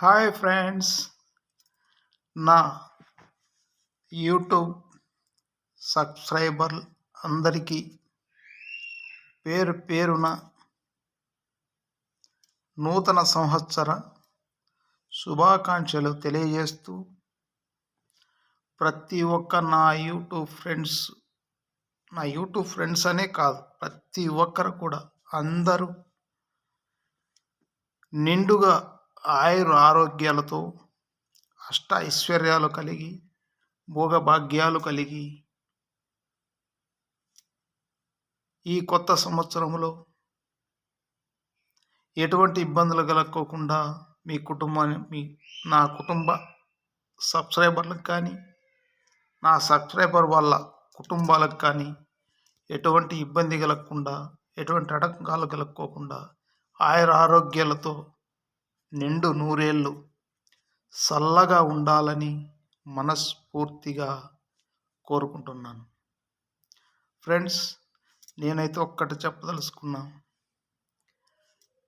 Hi friends, నా YouTube సబ్స్క్రైబర్లు అందరికీ పేరు పేరున నూతన సంవత్సర శుభాకాంక్షలు తెలియజేస్తూ ప్రతి ఒక్క నా యూట్యూబ్ ఫ్రెండ్స్ అనే కాదు, ప్రతి ఒక్కరు కూడా అందరూ నిండుగా ఆరోగ్యాలతో అష్ట ఐశ్వర్యాలు కలిగి భోగభాగ్యాలు కలిగి ఈ కొత్త సంవత్సరంలో ఎటువంటి ఇబ్బందులు కలగకోకుండా నా కుటుంబ సబ్స్క్రైబర్లకు కానీ నా సబ్స్క్రైబర్ వాళ్ళ కుటుంబాలకు కానీ ఎటువంటి ఇబ్బంది కలగకుండా ఎటువంటి ఆటంకాలు కలగకోకుండా ఆరోగ్యాలతో నిండు నూరేళ్ళు చల్లగా ఉండాలని మనస్ఫూర్తిగా కోరుకుంటున్నాను. ఫ్రెండ్స్, నేనైతే ఒక్కటి చెప్పదలుచుకున్నా.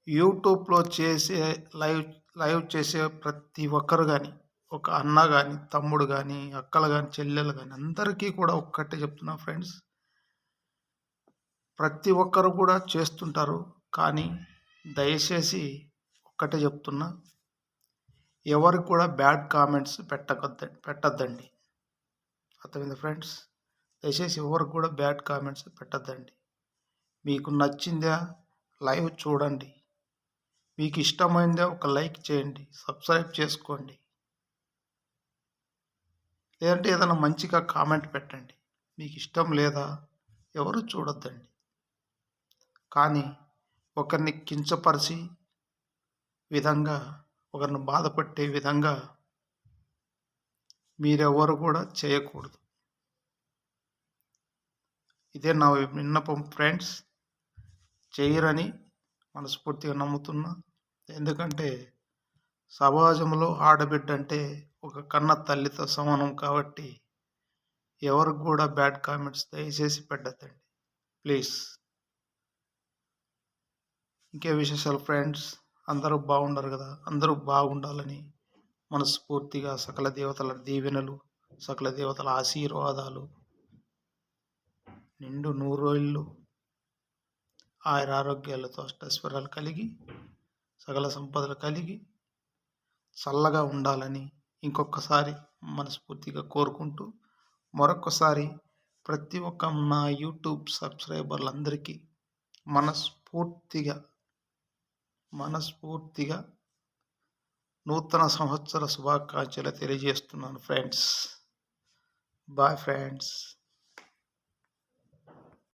యూట్యూబ్లో లైవ్ చేసే ప్రతి ఒక్కరు కానీ, ఒక అన్న కానీ, తమ్ముడు కానీ, అక్కలు కానీ, చెల్లెలు కానీ, అందరికీ కూడా ఒక్కటే చెప్తున్నా ఫ్రెండ్స్. ప్రతి ఒక్కరు కూడా చేస్తుంటారు, కానీ దయచేసి ఒక్కటే చెప్తున్నా, ఎవరికి కూడా బ్యాడ్ కామెంట్స్ పెట్టద్దండి. అర్థమైంది ఫ్రెండ్స్? దయచేసి ఎవరికి కూడా బ్యాడ్ కామెంట్స్ పెట్టద్దండి. మీకు నచ్చిందా లైవ్ చూడండి, మీకు ఇష్టమైందా ఒక లైక్ చేయండి, సబ్స్క్రైబ్ చేసుకోండి, లేదంటే ఏదైనా మంచిగా కామెంట్ పెట్టండి. మీకు ఇష్టం లేదా ఎవరు చూడొద్దండి. కానీ ఒకరిని కించపరిచి విధంగా, ఒకరిని బాధపట్టే విధంగా మీరెవరు కూడా చేయకూడదు. ఇదే నా విన్నపం ఫ్రెండ్స్. చేయరని మనస్ఫూర్తిగా నమ్ముతున్నా. ఎందుకంటే సమాజంలో ఆడబిడ్డ అంటే ఒక కన్న తల్లితో సమానం కాబట్టి ఎవరికి కూడా బ్యాడ్ కామెంట్స్ దయచేసి పెట్టద్దండి ప్లీజ్. ఇంకే విశేషాలు ఫ్రెండ్స్? అందరూ బాగుండరు కదా, అందరూ బాగుండాలని మనస్ఫూర్తిగా సకల దేవతల దీవెనలు, సకల దేవతల ఆశీర్వాదాలు, నిండు నూరేళ్ళు ఆరోగ్యాలతో అష్టైశ్వర్యాలు కలిగి సకల సంపదలు కలిగి చల్లగా ఉండాలని ఇంకొకసారి మనస్ఫూర్తిగా కోరుకుంటూ, మరొకసారి ప్రతి ఒక్క నా యూట్యూబ్ సబ్స్క్రైబర్లందరికీ మనస్ఫూర్తిగా నూతన సంవత్సర శుభాకాంక్షలు తెలియజేస్తున్నాను ఫ్రెండ్స్. Bye friends.